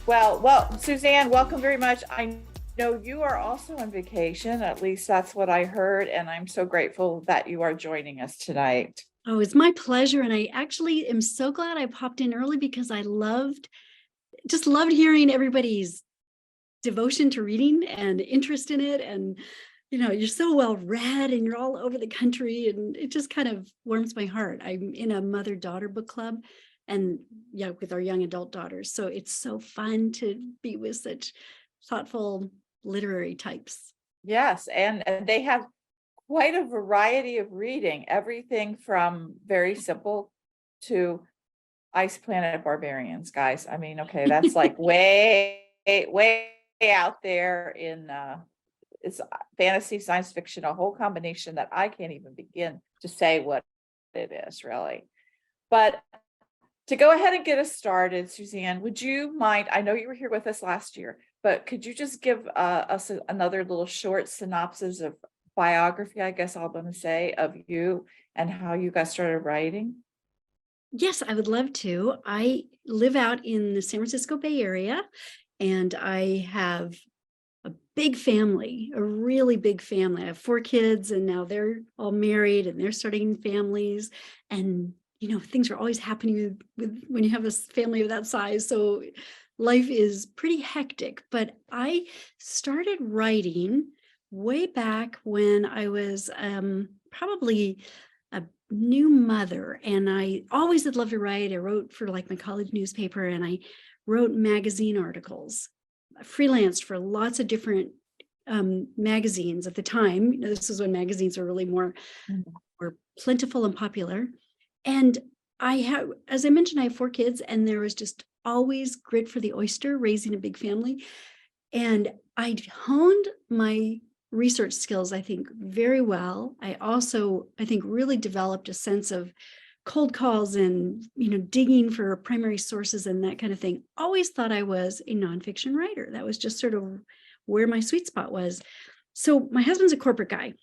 Well, Suzanne, welcome very much. I know you are also on vacation, at least that's what I heard, and I'm so grateful that you are joining us tonight. Oh, it's my pleasure. And I actually am so glad I popped in early because I just loved hearing everybody's devotion to reading and interest in it. And, you're so well read and you're all over the country, and it just kind of warms my heart. I'm in a mother-daughter book club and yeah, with our young adult daughters. So it's so fun to be with such thoughtful literary types. Yes, and they have quite a variety of reading, everything from very simple to Ice Planet Barbarians, guys. I mean, okay, that's like way out there in it's fantasy, science fiction, a whole combination that I can't even begin to say what it is really. But to go ahead and get us started, Suzanne, would you mind? I know you were here with us last year, but could you just give us another little short synopsis of biography, I guess I'm going to say, of you and how you got started writing? Yes, I would love to. I live out in the San Francisco Bay Area, and I have a big family, a really big family. I have 4 kids, and now they're all married and they're starting families. And things are always happening with when you have a family of that size. So life is pretty hectic. But I started writing way back when I was probably a new mother, and I always had loved to write. I wrote for like my college newspaper, and I wrote magazine articles. I freelanced for lots of different magazines at the time. This is when magazines were really more plentiful and popular. And I have, as I mentioned, I have 4 kids, and there was just always grit for the oyster raising a big family. And I honed my research skills, I think, very well. I also, I think, really developed a sense of cold calls and, digging for primary sources and that kind of thing. Always thought I was a nonfiction writer. That was just sort of where my sweet spot was. So my husband's a corporate guy,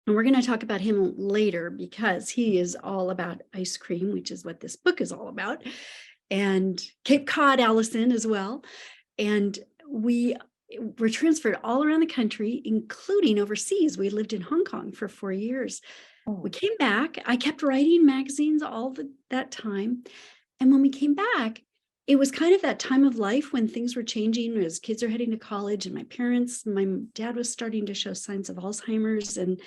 and we're going to talk about him later because he is all about ice cream, which is what this book is all about, and Cape Cod Allison as well. And we were transferred all around the country, including overseas. We lived in Hong Kong for 4 years. We came back. I kept writing magazines all that time. And when we came back, it was kind of that time of life when things were changing as kids are heading to college, and my dad was starting to show signs of Alzheimer's, and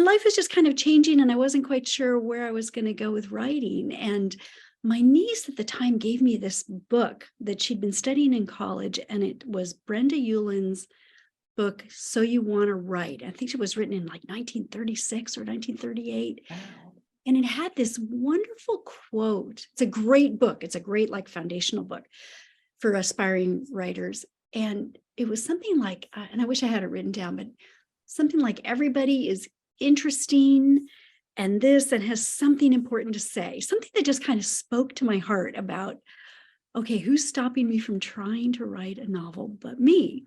life was just kind of changing, and I wasn't quite sure where I was going to go with writing. And my niece at the time gave me this book that she'd been studying in college, and it was Brenda Eulin's book, So You Want to Write. I think it was written in like 1936 or 1938. Wow. And it had this wonderful quote. It's a great book. It's a great like foundational book for aspiring writers. And it was something like, and I wish I had it written down, but something like, everybody is interesting and this, and has something important to say, something that just kind of spoke to my heart about, okay, who's stopping me from trying to write a novel but me?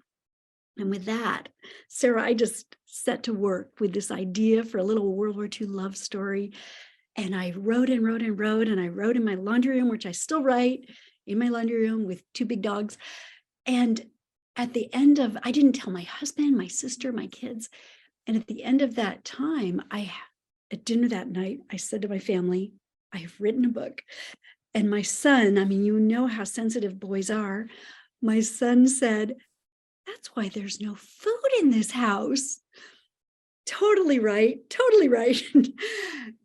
And with that, Sarah, I just set to work with this idea for a little World War II love story. And I wrote and wrote and wrote, and I wrote in my laundry room, which I still write in my laundry room with 2 big dogs. And at the end of, I didn't tell my husband, my sister, my kids. And at the end of that time, at dinner that night, I said to my family, I have written a book. And my son, I mean, you know how sensitive boys are. My son said, that's why there's no food in this house. Totally right. Totally right.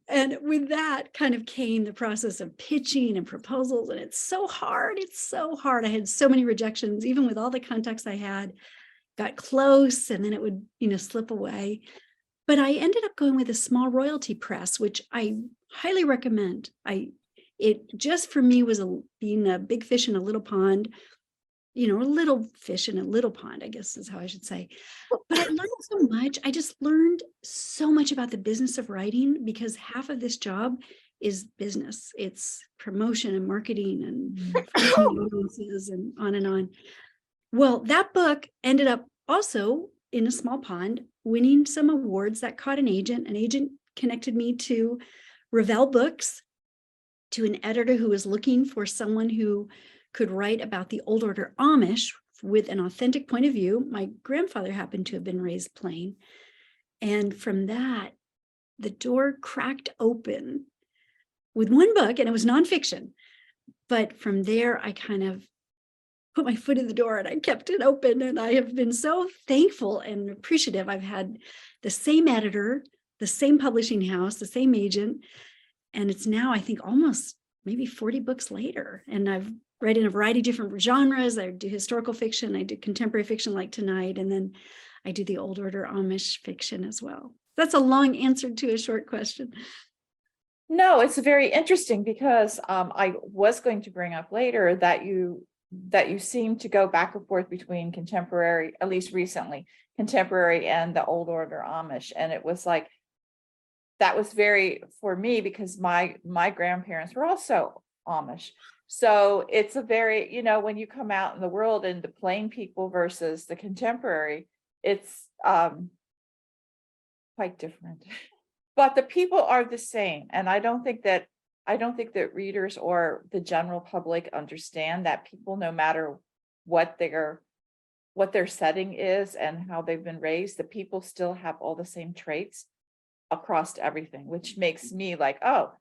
And with that kind of came the process of pitching and proposals. And it's so hard. It's so hard. I had so many rejections, even with all the contacts I had, got close, and then it would, slip away. But I ended up going with a small royalty press, which I highly recommend. It just for me was being a big fish in a little pond, a little fish in a little pond, I guess is how I should say. But I learned so much. I just learned so much about the business of writing, because half of this job is business. It's promotion and marketing and nuances and on and on. Well, that book ended up also in a small pond, winning some awards that caught an agent. An agent connected me to Revell Books, to an editor who was looking for someone who could write about the old order Amish with an authentic point of view. My grandfather happened to have been raised plain. And from that, the door cracked open with one book, and it was nonfiction. But from there, I kind of put my foot in the door and I kept it open. And I have been so thankful and appreciative. I've had the same editor, the same publishing house, the same agent. And it's now, I think, almost maybe 40 books later. And I've read in a variety of different genres. I do historical fiction, I do contemporary fiction like tonight, and then I do the old order Amish fiction as well. That's a long answer to a short question. No, it's very interesting because I was going to bring up later that you seem to go back and forth between contemporary, at least recently, contemporary and the old order Amish. And it was like, that was very, for me, because my grandparents were also Amish. So it's a very, when you come out in the world and the plain people versus the contemporary, it's quite different. But the people are the same. And I don't think that readers or the general public understand that people, no matter what their setting is and how they've been raised, the people still have all the same traits across everything, which makes me like, oh,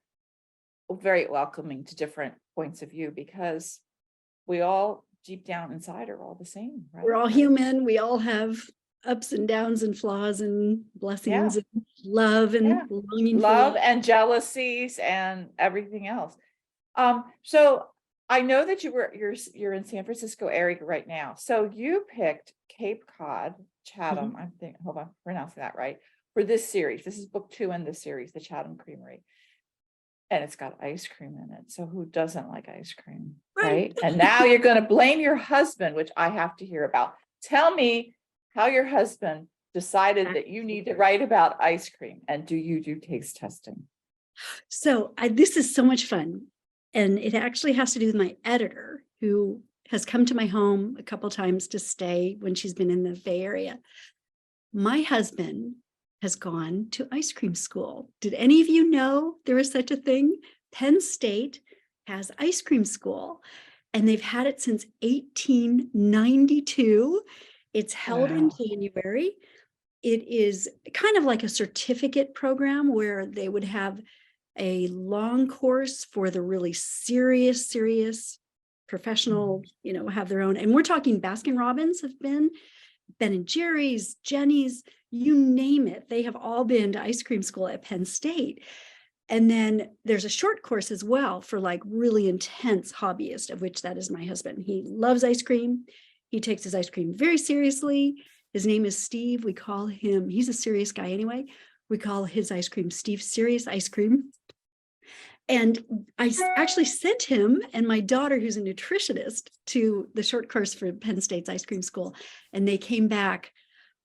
very welcoming to different points of view, because we all deep down inside are all the same, right? We're all human. We all have ups and downs and flaws and blessings and love and longing for love and jealousies and everything else. So I know that you're in San Francisco area right now. So you picked Cape Cod, Chatham, I think, hope I'm pronouncing that right, for this series. This is book 2 in the series, the Chatham Creamery. And it's got ice cream in it. So who doesn't like ice cream, right? And now you're going to blame your husband, which I have to hear about. Tell me how your husband decided that you need to write about ice cream, and do you do taste testing? So this is so much fun. And it actually has to do with my editor, who has come to my home a couple times to stay when she's been in the Bay Area. My husband has gone to ice cream school. Did any of you know there is such a thing? Penn State has ice cream school, and they've had it since 1892. It's held in January. It is kind of like a certificate program where they would have a long course for the really serious professional, have their own. And we're talking Baskin Robbins have been, Ben and Jerry's, Jenny's, you name it. They have all been to ice cream school at Penn State. And then there's a short course as well for like really intense hobbyists, of which that is my husband. He loves ice cream. He takes his ice cream very seriously. His name is Steve. We call him, he's a serious guy anyway. We call his ice cream Steve Serious Ice Cream. And I actually sent him and my daughter, who's a nutritionist, to the short course for Penn State's ice cream school. And they came back,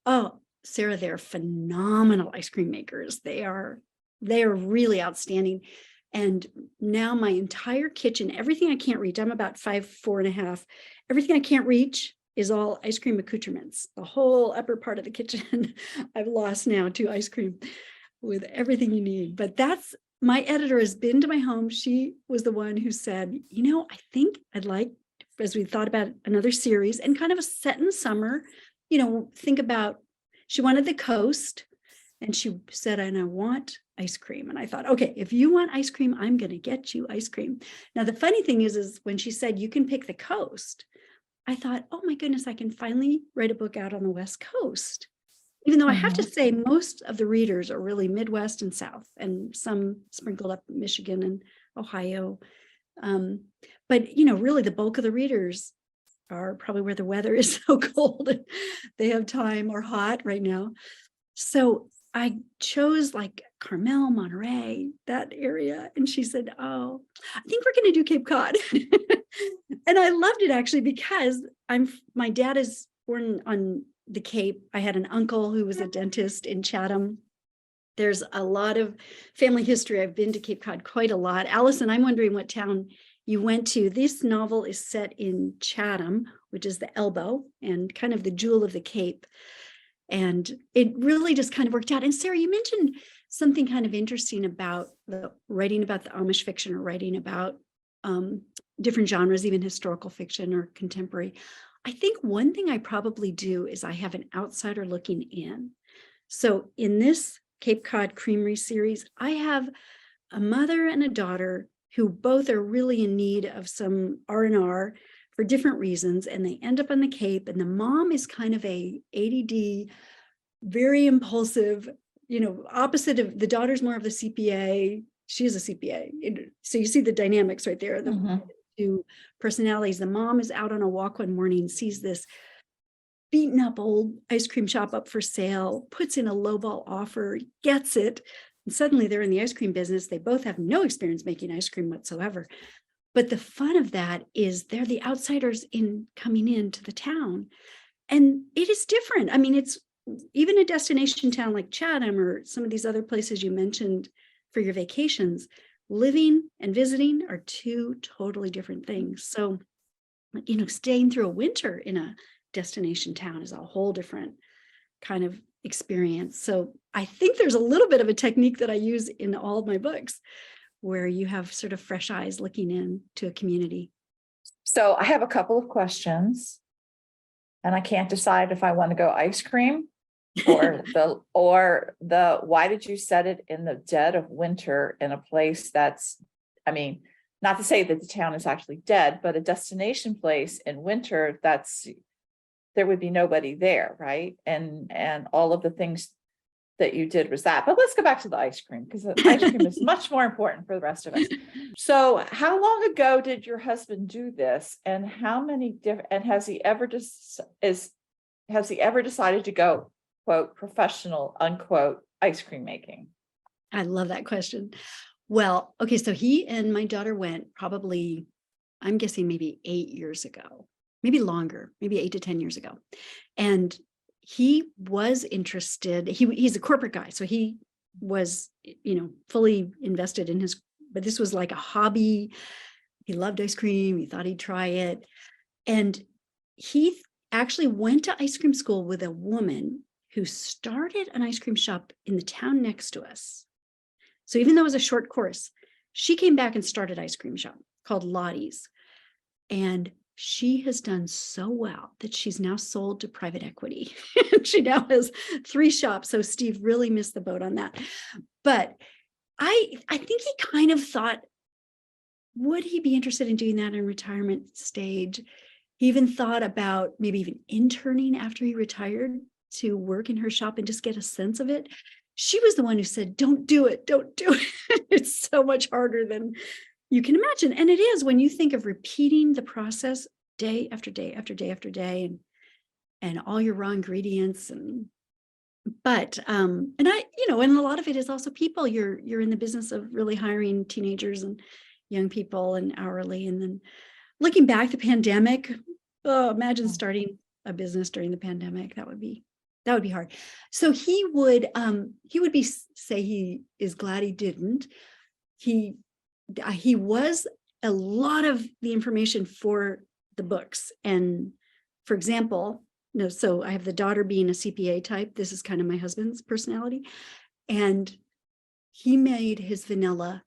oh, Sarah, they're phenomenal ice cream makers. They are really outstanding. And now my entire kitchen, everything I can't reach, I'm about 5'4.5", everything I can't reach is all ice cream accoutrements. The whole upper part of the kitchen I've lost now to ice cream with everything you need. But that's, my editor has been to my home. She was the one who said, I think I'd like, as we thought about another series and kind of a set in summer, think about, she wanted the coast, and she said, and I want ice cream. And I thought, okay, if you want ice cream, I'm going to get you ice cream. Now, the funny thing is when she said, you can pick the coast, I thought, oh my goodness, I can finally write a book out on the West Coast. Even though I have to say most of the readers are really Midwest and South, and some sprinkled up Michigan and Ohio. But, really the bulk of the readers are probably where the weather is so cold. They have time, or hot right now. So I chose like Carmel, Monterey, that area. And she said, oh, I think we're going to do Cape Cod. And I loved it actually, because my dad is born on the Cape. I had an uncle who was a dentist in Chatham. There's a lot of family history. I've been to Cape Cod quite a lot. Allison, I'm wondering what town you went to. This novel is set in Chatham, which is the elbow and kind of the jewel of the Cape. And it really just kind of worked out. And Sarah, you mentioned something kind of interesting about the writing about the Amish fiction, or writing about different genres, even historical fiction or contemporary. I think one thing I probably do is I have an outsider looking in. So in this Cape Cod Creamery series, I have a mother and a daughter who both are really in need of some R&R for different reasons, and they end up on the Cape, and the mom is kind of a ADD, very impulsive, opposite of the daughter's more of the CPA. She is a CPA. So you see the dynamics right there, the two personalities. The mom is out on a walk one morning, sees this beaten up old ice cream shop up for sale, puts in a lowball offer, gets it. And suddenly they're in the ice cream business. They both have no experience making ice cream whatsoever. But the fun of that is they're the outsiders in coming into the town. And it is different. I mean, it's even a destination town like Chatham or some of these other places you mentioned for your vacations, living and visiting are two totally different things. So, staying through a winter in a destination town is a whole different kind of experience. So I think there's a little bit of a technique that I use in all of my books where you have sort of fresh eyes looking into a community. So I have a couple of questions and I can't decide if I want to go ice cream or the why did you set it in the dead of winter in a place that's, I mean, not to say that the town is actually dead, but a destination place in winter there would be nobody there, right? And all of the things that you did was that. But let's go back to the ice cream, because the ice cream is much more important for the rest of us. So how long ago did your husband do this, and how many different, and has he ever decided to go, quote, professional, unquote, ice cream making? I love that question. Well, okay, so he and my daughter went probably, I'm guessing maybe 8 years ago, maybe longer, maybe 8 to 10 years ago. And he was interested. He's a corporate guy. So he was, fully invested in but this was like a hobby. He loved ice cream. He thought he'd try it. And he actually went to ice cream school with a woman who started an ice cream shop in the town next to us. So even though it was a short course, she came back and started an ice cream shop called Lottie's. And she has done so well that she's now sold to private equity. She now has 3 shops. So Steve really missed the boat on that. But I think he kind of thought, would he be interested in doing that in retirement stage? He even thought about maybe even interning after he retired to work in her shop and just get a sense of it. She was the one who said, don't do it. Don't do it. It's so much harder than you can imagine. And it is, when you think of repeating the process day after day after day after day, and all your raw ingredients. And and a lot of it is also people. You're in the business of really hiring teenagers and young people and hourly. And then looking back, the pandemic, imagine starting a business during the pandemic. That would be hard. So he would say he is glad he didn't. He was a lot of the information for the books. And for example, so I have the daughter being a CPA type. This is kind of my husband's personality. And he made his vanilla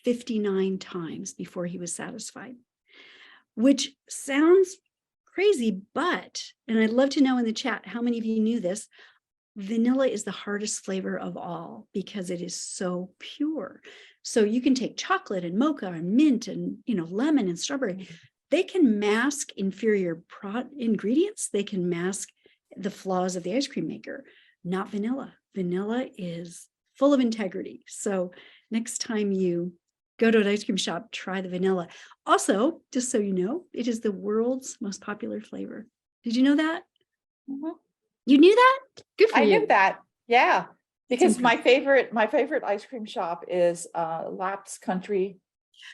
59 times before he was satisfied, which sounds crazy, and I'd love to know in the chat how many of you knew this. Vanilla is the hardest flavor of all because it is so pure. So you can take chocolate and mocha and mint and lemon and strawberry. They can mask inferior ingredients. They can mask the flaws of the ice cream maker, not vanilla. Vanilla is full of integrity. So next time you go to an ice cream shop, try the vanilla. Also, just so you know, it is the world's most popular flavor. Did you know that? Mm-hmm. You knew that? Good for you. I knew that. Yeah. Because my favorite ice cream shop is Lap's Country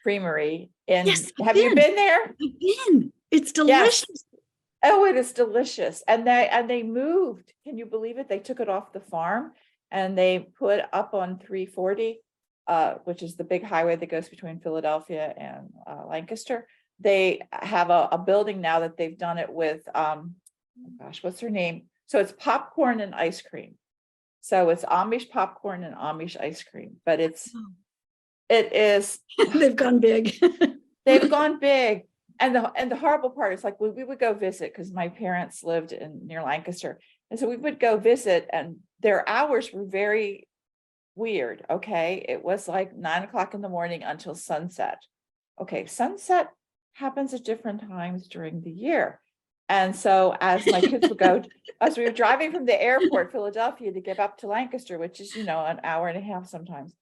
Creamery. Yes, have you been there? I've been. It's delicious. Yes. Oh, it is delicious. And they moved. Can you believe it? They took it off the farm and they put up on 340, which is the big highway that goes between Philadelphia and Lancaster. They have a building now that they've done it with, what's her name? So it's popcorn and ice cream. So it's Amish popcorn and Amish ice cream, but it is. They've gone big. They've gone big. And the horrible part is like we would go visit because my parents lived near Lancaster. And so we would go visit and their hours were very weird. Okay. It was like 9 o'clock in the morning until sunset. Okay. Sunset happens at different times during the year. And so as my kids would go, as we were driving from the airport, Philadelphia, to get up to Lancaster, which is, an hour and a half sometimes,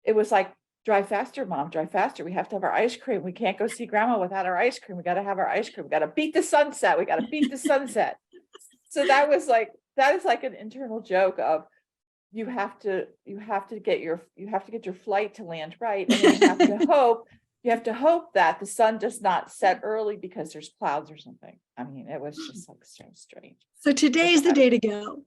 it was like, drive faster, Mom, drive faster. We have to have our ice cream. We can't go see Grandma without our ice cream. We got to have our ice cream. We got to beat the sunset. We got to beat the sunset. So that is like an internal joke of you have to get your flight to land right. And then you have to hope that the sun does not set early because there's clouds or something. I mean, it was just like so strange. So today's the day to go.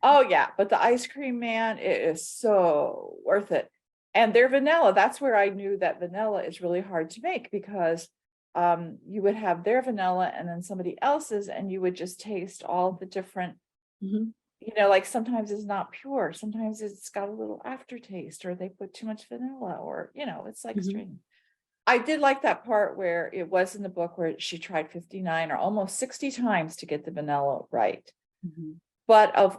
Oh yeah. But the ice cream, man, it is so worth it. And their vanilla, that's where I knew that vanilla is really hard to make because you would have their vanilla and then somebody else's, and you would just taste all the different, like sometimes it's not pure. Sometimes it's got a little aftertaste, or they put too much vanilla, or, it's like strange. I did like that part where it was in the book where she tried 59 or almost 60 times to get the vanilla right. But of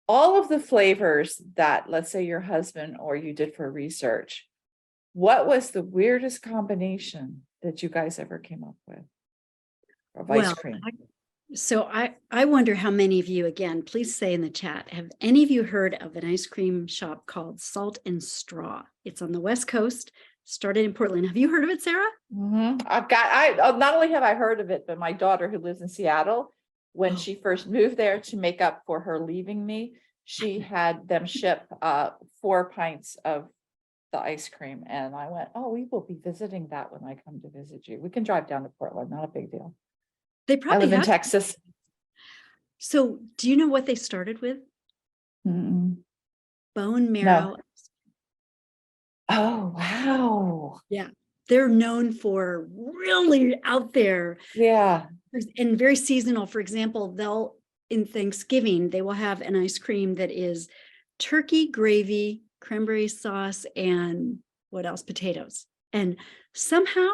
all of the flavors that, let's say, your husband or you did for research, what was the weirdest combination that you guys ever came up with of ice cream? I wonder how many of you, again, please say in the chat, have any of you heard of an ice cream shop called Salt and Straw? It's on the West Coast, started in Portland. Have you heard of it, Sarah? Not only have I heard of it, but my daughter who lives in Seattle, when she first moved there to make up for her leaving me, she had them ship 4 pints of the ice cream. And I went, oh, we will be visiting that when I come to visit you. We can drive down to Portland, not a big deal. They probably I live in Texas. So do you know what they started with? Bone marrow. No. Oh, wow. Yeah. They're known for really out there. Yeah. And very seasonal. For example, in Thanksgiving, they will have an ice cream that is turkey gravy, cranberry sauce, and what else? Potatoes. And somehow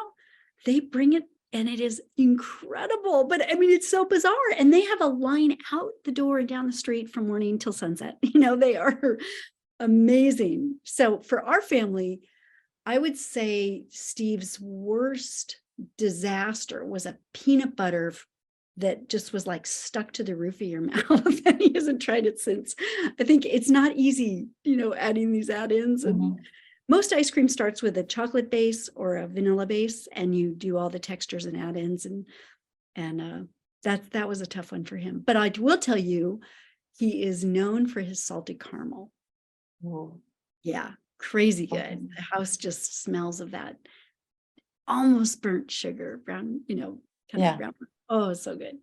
they bring it, and it is incredible. But I mean, it's so bizarre. And they have a line out the door and down the street from morning till sunset. They are amazing. So for our family, I would say Steve's worst disaster was a peanut butter that just was like stuck to the roof of your mouth, and he hasn't tried it since. I think it's not easy, adding these add-ins. And most ice cream starts with a chocolate base or a vanilla base, and you do all the textures and add-ins, and that was a tough one for him. But I will tell you, he is known for his salted caramel. Whoa. Yeah, crazy good. The house just smells of that almost burnt sugar, brown, kind of brown. Oh, it's so good.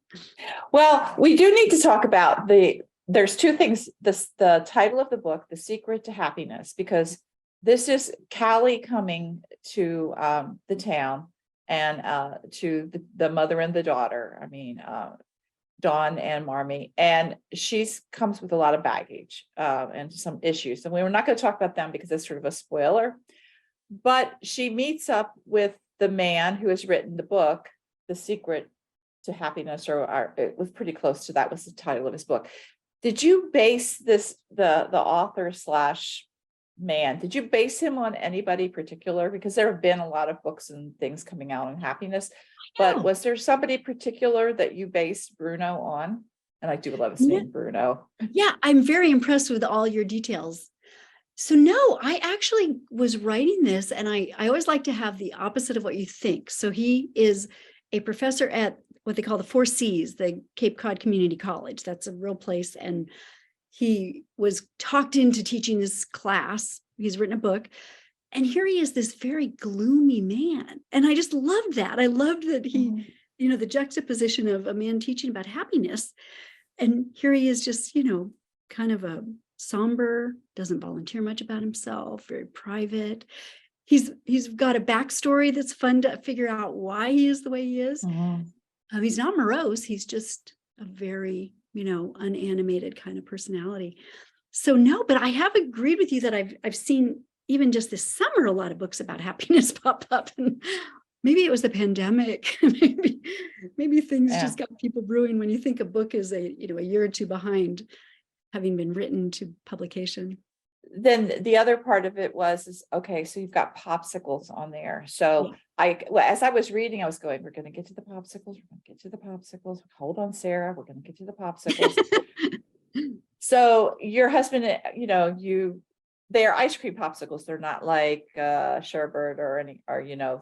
Well, we do need to talk about there's 2 things. The title of the book, The Secret to Happiness, because this is Callie coming to the town and to the mother and the daughter. I mean, Dawn and Marmee, and comes with a lot of baggage and some issues. And we're not going to talk about them because it's sort of a spoiler, but she meets up with the man who has written the book, The Secret to Happiness, or it was pretty close to that was the title of his book. Did you base this, the author / man, did you base him on anybody particular? Because there have been a lot of books and things coming out on happiness, but was there somebody particular that you based Bruno on? And I do love his name, Bruno. Yeah, I'm very impressed with all your details. So no, I actually was writing this, and I always like to have the opposite of what you think. So he is a professor at what they call the 4 Cs, the Cape Cod Community College. That's a real place. And he was talked into teaching this class. He's written a book. And here he is, this very gloomy man. And I just loved that. I loved that he, the juxtaposition of a man teaching about happiness. And here he is just, kind of a somber, doesn't volunteer much about himself, very private. He's got a backstory that's fun to figure out why he is the way he is. He's not morose. He's just a very, unanimated kind of personality. So no, but I have agreed with you that I've seen even just this summer, a lot of books about happiness pop up. And maybe it was the pandemic. maybe things Yeah. just got people brewing when you think a book is a year or two behind having been written to publication. Then the other part of it is okay, so you've got popsicles on there. So as I was reading, I was going, we're going to get to the popsicles. We're going to get to the popsicles. Hold on, Sarah. We're going to get to the popsicles. So your husband, they're ice cream popsicles. They're not like sherbet or they're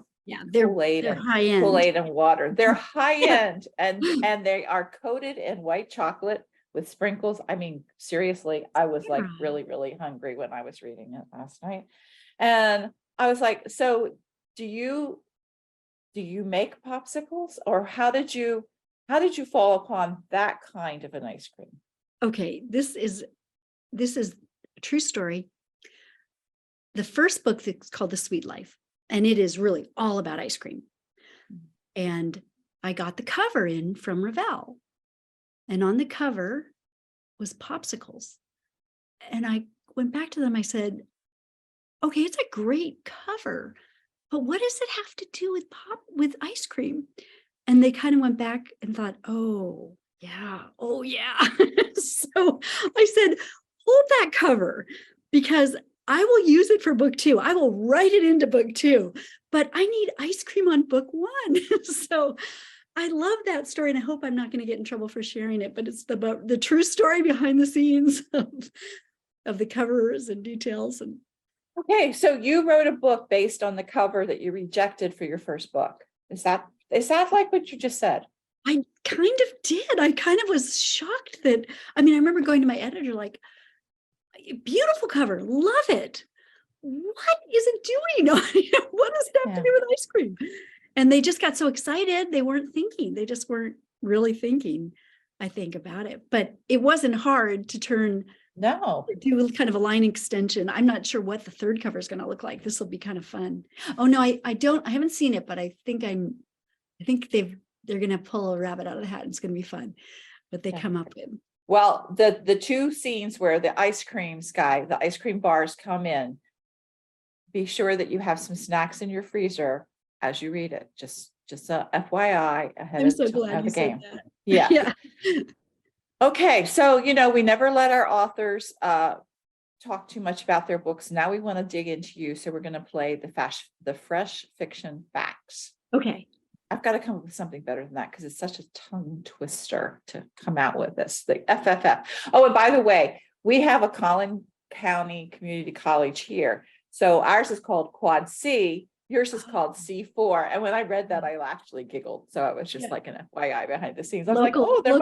Kool-Aid high end. Kool-Aid and water. They're high end and they are coated in white chocolate with sprinkles. I mean, seriously, I was like really, really hungry when I was reading it last night. And I was like, so do you make popsicles, or how did you fall upon that kind of an ice cream? Okay, this is a true story. The first book is called The Sweet Life, and it is really all about ice cream. And I got the cover in from Revell, and on the cover was popsicles. And I went back to them. I said, okay, it's a great cover, but what does it have to do with ice cream? And they kind of went back and thought, oh yeah. So I said, hold that cover, because I will use it for book 2. I will write it into book 2, but I need ice cream on book 1. So I love that story, and I hope I'm not going to get in trouble for sharing it, but it's about the true story behind the scenes of the covers and details. And okay, so you wrote a book based on the cover that you rejected for your first book. Is that like what you just said? I kind of did. I kind of was shocked that, I remember going to my editor like, beautiful cover, love it. What is it doing? What does it have to do with ice cream? And they just got so excited. They weren't thinking. They just weren't really thinking, I think, about it. But it wasn't hard to do kind of a line extension. I'm not sure what the third cover is going to look like. This will be kind of fun. Oh no, I haven't seen it, but I think they're going to pull a rabbit out of the hat. It's going to be fun. What they come up with. Well, the 2 scenes where the ice cream bars come in, be sure that you have some snacks in your freezer as you read it. Just a FYI ahead of the game. Yeah. Okay, so we never let our authors talk too much about their books. Now we want to dig into you, so we're going to play the fresh fiction facts. Okay. I've got to come up with something better than that, because it's such a tongue twister to come out with this, the FFF. Oh, and by the way, we have a Collin County Community College here. So ours is called Quad C, yours is called C4. And when I read that, I actually giggled. So it was just like an FYI behind the scenes. I was like, oh, there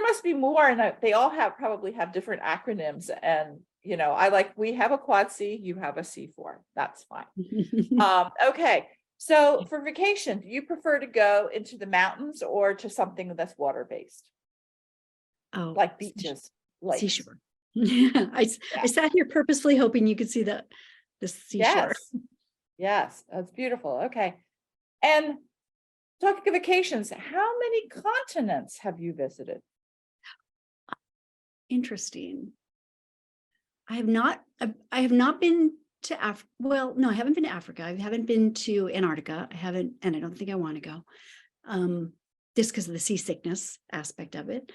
must be more. And they all probably have different acronyms. And, we have a Quad C, you have a C4. That's fine. Okay. So for vacation, do you prefer to go into the mountains or to something that's water-based? Oh, like beaches, lakes. Seashore. I sat here purposefully hoping you could see the seashore. Yes, that's beautiful. Okay. And talking of vacations, how many continents have you visited? Interesting. I have not been to Africa. Well, no, I haven't been to Africa. I haven't been to Antarctica. And I don't think I want to go, just because of the seasickness aspect of it.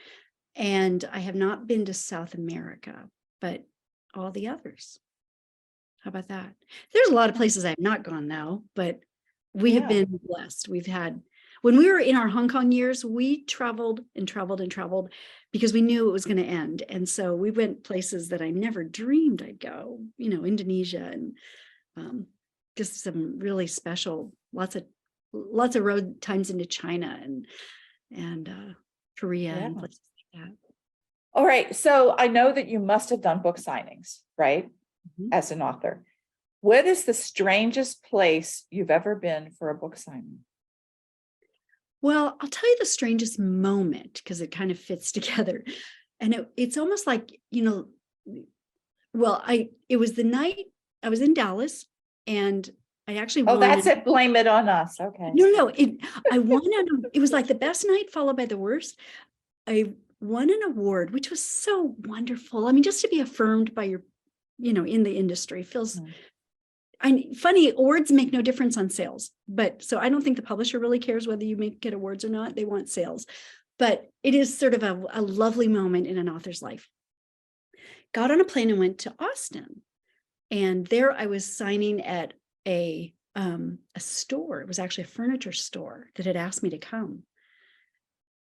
And I have not been to South America, but all the others. How about that? There's a lot of places I have not gone though, but we have been blessed. When we were in our Hong Kong years, we traveled and traveled and traveled because we knew it was going to end. And so we went places that I never dreamed I'd go, Indonesia and just some really special, lots of road times into China and Korea and places like that. All right. So I know that you must have done book signings, right? Mm-hmm. As an author. What is the strangest place you've ever been for a book signing? Well, I'll tell you the strangest moment because it kind of fits together. And it's almost like, it was the night I was in Dallas and I actually won. Oh, that's it. Blame it on us. Okay. No, I won. It was like the best night followed by the worst. I won an award, which was so wonderful. I mean, just to be affirmed by your, in the industry feels funny, awards make no difference on sales, but so I don't think the publisher really cares whether you get awards or not. They want sales, but it is sort of a lovely moment in an author's life. Got on a plane and went to Austin, and there I was signing at a store. It was actually a furniture store that had asked me to come,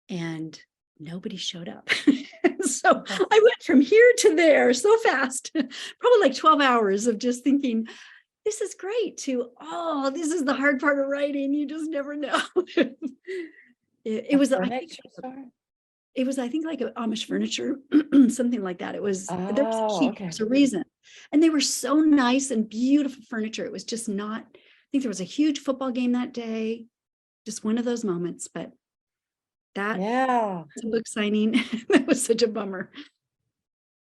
and nobody showed up. So I went from here to there so fast, probably like 12 hours of just thinking, this is great, to, oh, this is the hard part of writing. You just never know. It was, I think, like Amish furniture, something like that. It was, there was a key, okay. there's a reason. And they were so nice and beautiful furniture. It was just not, I think there was a huge football game that day, just one of those moments, but that book signing, that was such a bummer.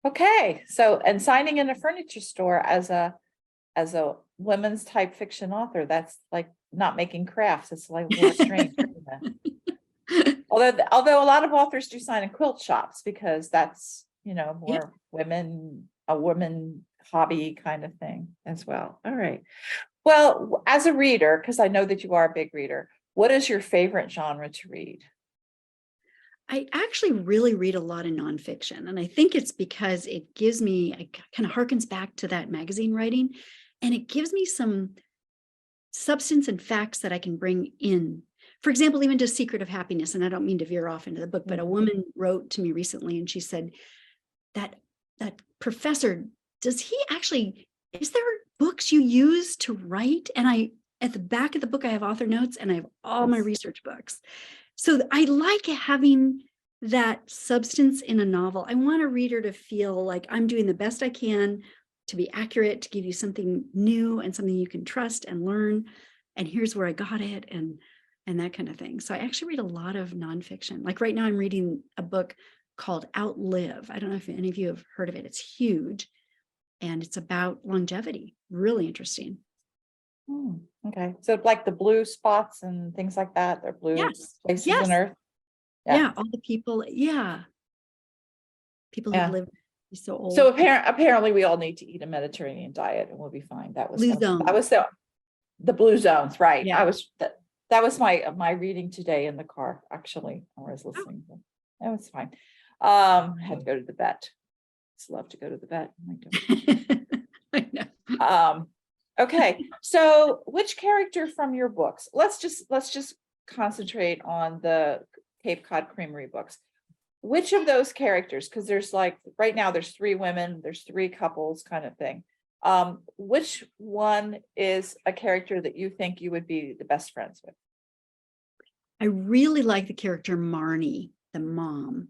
Okay. So, and signing in a furniture store as a women's type fiction author, that's like not making crafts. It's like a little strange. Although a lot of authors do sign in quilt shops, because that's, more a woman hobby kind of thing as well. All right. Well, as a reader, because I know that you are a big reader, what is your favorite genre to read? I actually really read a lot of nonfiction, and I think it's because it gives me, it kind of harkens back to that magazine writing, and it gives me some substance and facts that I can bring in. For example, even just Secret of Happiness, and I don't mean to veer off into the book, but a woman wrote to me recently, and she said that professor, is there books you use to write? And at the back of the book, I have author notes, and I have all my research books. So I like having that substance in a novel. I want a reader to feel like I'm doing the best I can to be accurate, to give you something new and something you can trust and learn. And here's where I got it, and that kind of thing. So I actually read a lot of nonfiction. Like right now, I'm reading a book called Outlive. I don't know if any of you have heard of it. It's huge, and it's about longevity. Really interesting. Okay. So like the blue spots and things like that, they're blue places on Earth. Yeah. All the people. Yeah. People who've lived so old. So apparently we all need to eat a Mediterranean diet and we'll be fine. That was the blue zones, right? Yeah. That was my reading today in the car, actually. I was listening. That was fine. I had to go to the vet. Just love to go to the vet. I know. Okay, so which character from your books? Let's just concentrate on the Cape Cod Creamery books. Which of those characters, because there's like right now there's 3 women, there's 3 couples kind of thing. Which one is a character that you think you would be the best friends with? I really like the character Marnie, the mom,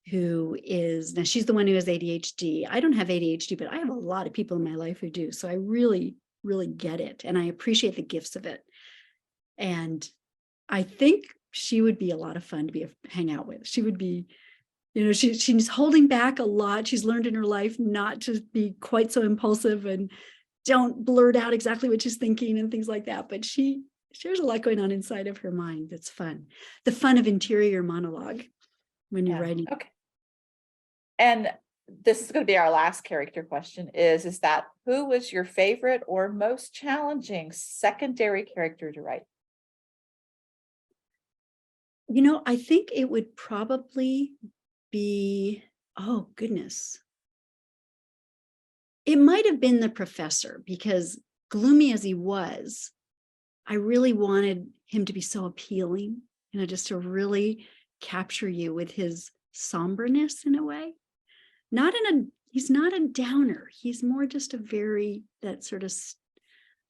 who is, now she's the one who has ADHD. I don't have ADHD, but I have a lot of people in my life who do. So I really get it. And I appreciate the gifts of it. And I think she would be a lot of fun to hang out with. She would be, she's holding back a lot. She's learned in her life not to be quite so impulsive and don't blurt out exactly what she's thinking and things like that. But there's a lot going on inside of her mind that's fun. The fun of interior monologue when you're writing. Okay. And this is going to be our last character question is that who was your favorite or most challenging secondary character to write? I think it would probably be, oh goodness. It might have been the professor, because gloomy as he was, I really wanted him to be so appealing, just to really capture you with his somberness in a way. He's not a downer. He's more just that sort of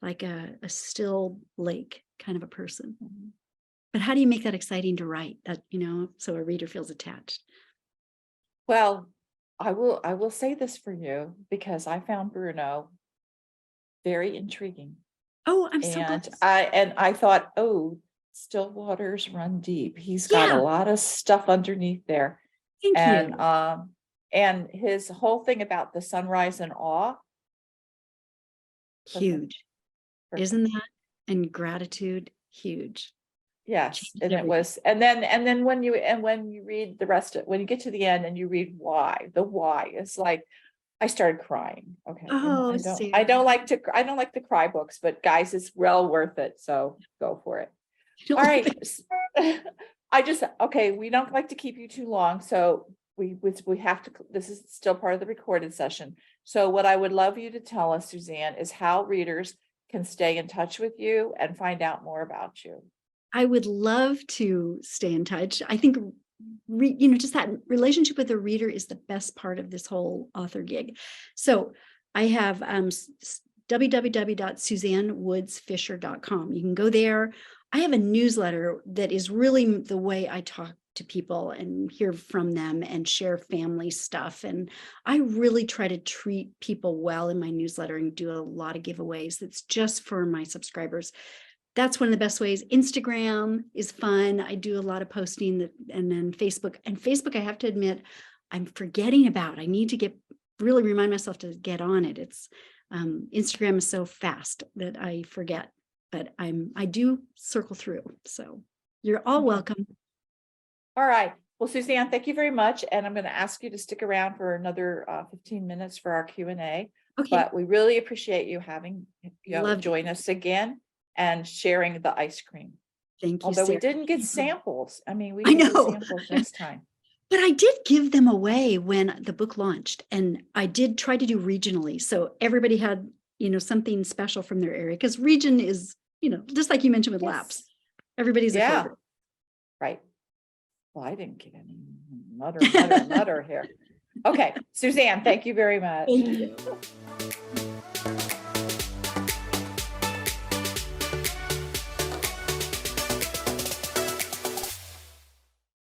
like a still lake kind of a person. But how do you make that exciting to write, that, so a reader feels attached? Well, I will say this for you, because I found Bruno very intriguing. Oh, I'm so glad. I thought, still waters run deep. He's got a lot of stuff underneath there. Thank you. And his whole thing about the sunrise and awe. Huge. Isn't that? And gratitude, huge. Yes. And it was, and then when you read the rest of, when you get to the end and you read why, the why is like, I started crying. Okay. and Oh, I don't like to cry books, but guys, it's well worth it. So go for it. All right. Okay. We don't like to keep you too long. So we have to, this is still part of the recorded session. So what I would love you to tell us, Suzanne, is how readers can stay in touch with you and find out more about you. I would love to stay in touch. I think, just that relationship with the reader is the best part of this whole author gig. So I have www.suzannewoodsfisher.com. You can go there. I have a newsletter that is really the way I talk to people and hear from them and share family stuff. And I really try to treat people well in my newsletter and do a lot of giveaways. That's just for my subscribers. That's one of the best ways. Instagram is fun. I do a lot of posting and then Facebook. And Facebook, I have to admit, I'm forgetting about. I need to really remind myself to get on it. It's Instagram is so fast that I forget, but I do circle through. So you're all welcome. All right. Well, Suzanne, thank you very much. And I'm going to ask you to stick around for another 15 minutes for our Q&A. Okay. But we really appreciate you having join us again and sharing the ice cream. Thank you. Although Sarah. we didn't get samples. I mean, we I get know. samples next time. But I did give them away when the book launched, and I did try to do regionally. So everybody had, something special from their area, because region is, just like you mentioned with laps, everybody's a favorite. Right. Well, I didn't get any mutter here. Okay, Suzanne, thank you very much. Thank you.